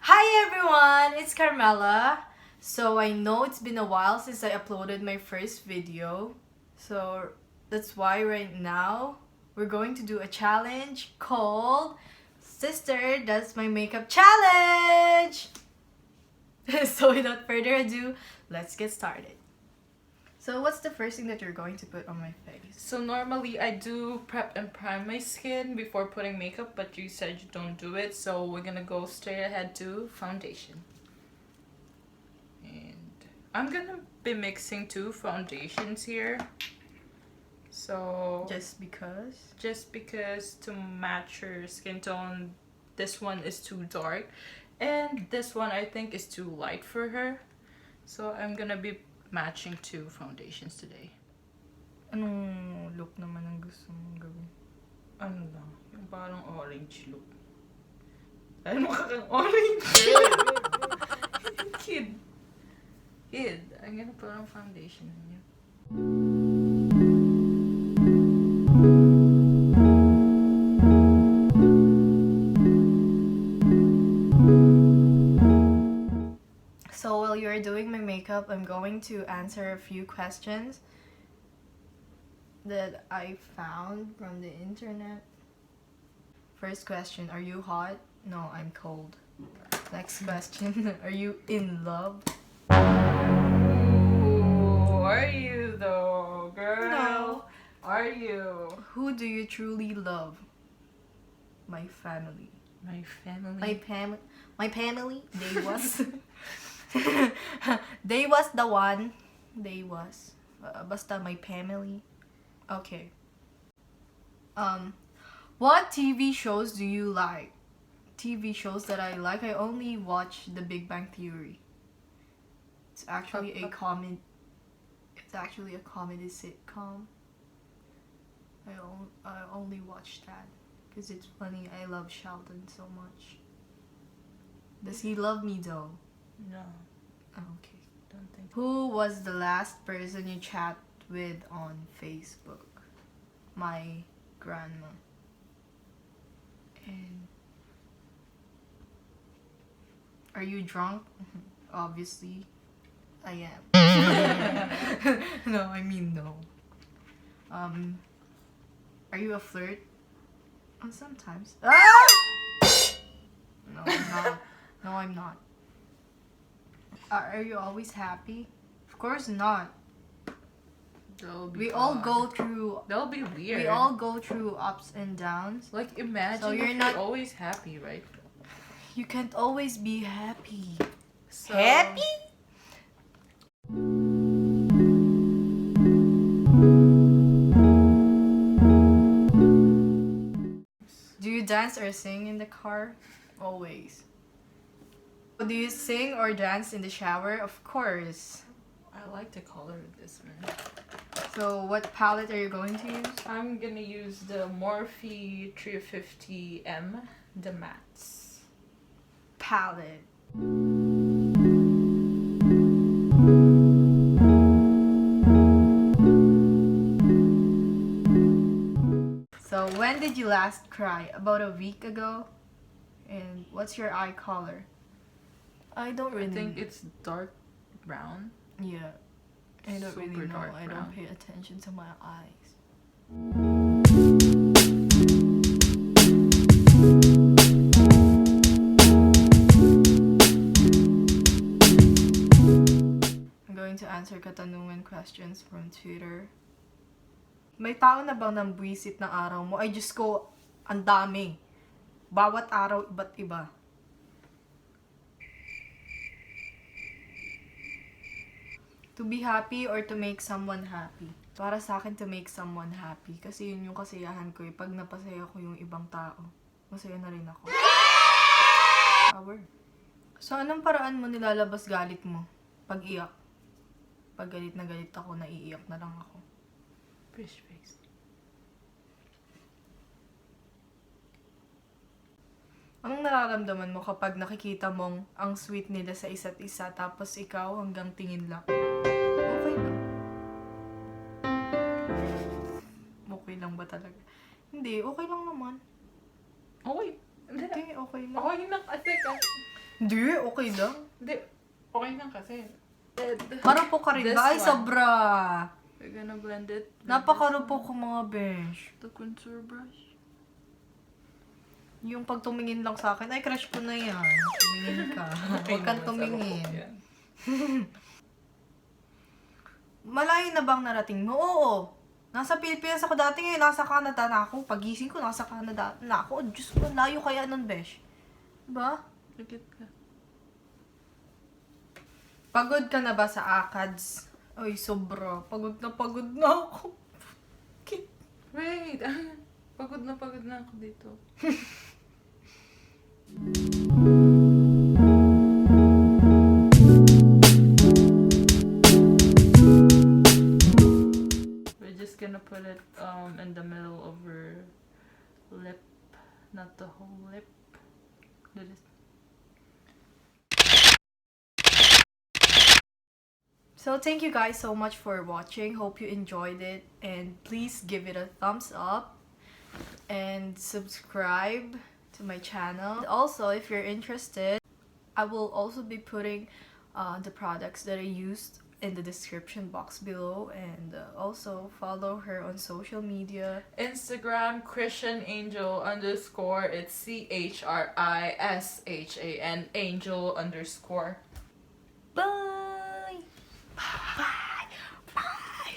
Hi everyone, it's Carmela. So I know it's been a while since I uploaded my first video. So that's why right now we're going to do a challenge called Sister Does My Makeup Challenge! So without further ado, let's get started. So what's the first thing that you're going to put on my face? So normally I do prep and prime my skin before putting makeup, but you said you don't do it, so we're gonna go straight ahead to foundation. And I'm gonna be mixing two foundations here. So Just because to match your skin tone, this one is too dark and this one I think is too light for her. So I'm gonna be matching two foundations today. Anong look naman ang gusto mong gawin? Ano lang, yung parang orange look. Ano kang orange? Kid. I'm gonna put on foundation on you. So while you're doing my makeup, I'm going to answer a few questions that I found from the internet. First question, are you hot? No, I'm cold. Next question, are you in love? Ooh, are you though, girl? No. Are you? Who do you truly love? My family. My family. My family. They was. They was the one. They was. Basta my family. Okay. What TV shows do you like? TV shows that I like, I only watch The Big Bang Theory. It's actually a comedy. It's actually a comedy sitcom. I only watch that because it's funny. I love Sheldon so much. Does he love me though? No, Okay. don't think. Who was the last person you chat with on Facebook? My grandma. And are you drunk? Obviously, I am. No, I mean no. Are you a flirt? Sometimes. Ah! No, I'm not. No, I'm not. Are you always happy? Of course not. That'll be We all odd. go through. That'll be weird. We all go through ups and downs. like imagine So you're if not- you're always happy, right? You can't always be happy. So, Happy? Do you dance or sing in the car? Always. Do you sing or dance in the shower? Of course. I like the color of this one. So what palette are you going to use? I'm gonna use the Morphe 350M, the mattes. Palette. So when did you last cry? About a week ago? And what's your eye color? I don't really I think it's dark brown. Yeah. I don't really Super know. dark I brown. don't pay attention to my eyes. I'm going to answer katanungan questions from Twitter. May tao na bang nambwisit ng araw mo? Ay, Diyos ko, ang dami. Bawat araw, iba't iba. To be happy or to make someone happy? Para sa akin, to make someone happy. Kasi yun yung kasiyahan ko eh. Pag napasaya ko yung ibang tao, masaya na rin ako. Power. So, anong paraan mo nilalabas galit mo? Pag iyak. Pag galit na galit ako, naiiyak na lang ako. Fish face. Anong nararamdaman mo kapag nakikita mong ang sweet nila sa isa't isa tapos ikaw hanggang tingin lang? Okay lang. Okay lang ba talaga? Hindi, okay lang naman. Okay. Hindi. Hindi, okay lang. Okay lang kasi. Hindi, okay lang. Hindi. Okay lang kasi. Marupok ka rin This ba? Ay, one. sobra. We're gonna blend it. with Napakarupok ko mga besh. this one. The contour brush. Yung pag tumingin lang sa akin, ay crush ko na yan. Tumingin ka. Huwag kang tumingin. Malayo na bang narating mo? Oo. Nasa Pilipinas ako dati, ngayon nasa Canada na ako. Pagising ko, nasa Canada na ako. Oh, Diyos ko, layo kaya nun, besh. Diba? Lagit ka. Pagod ka na ba sa ACADS? Ay, sobra. Pagod na ako. Wait. Pagod na ako dito. We're just gonna put it in the middle of her lip, not the whole lip. That is. So, thank you guys so much for watching. Hope you enjoyed it. And please give it a thumbs up. And subscribe to my channel. And also, if you're interested, I will also be putting the products that I used in the description box below. And also, follow her on social media. Instagram ChristianAngel_. It's CHRISHAN Angel_. Bye! Bye! Bye!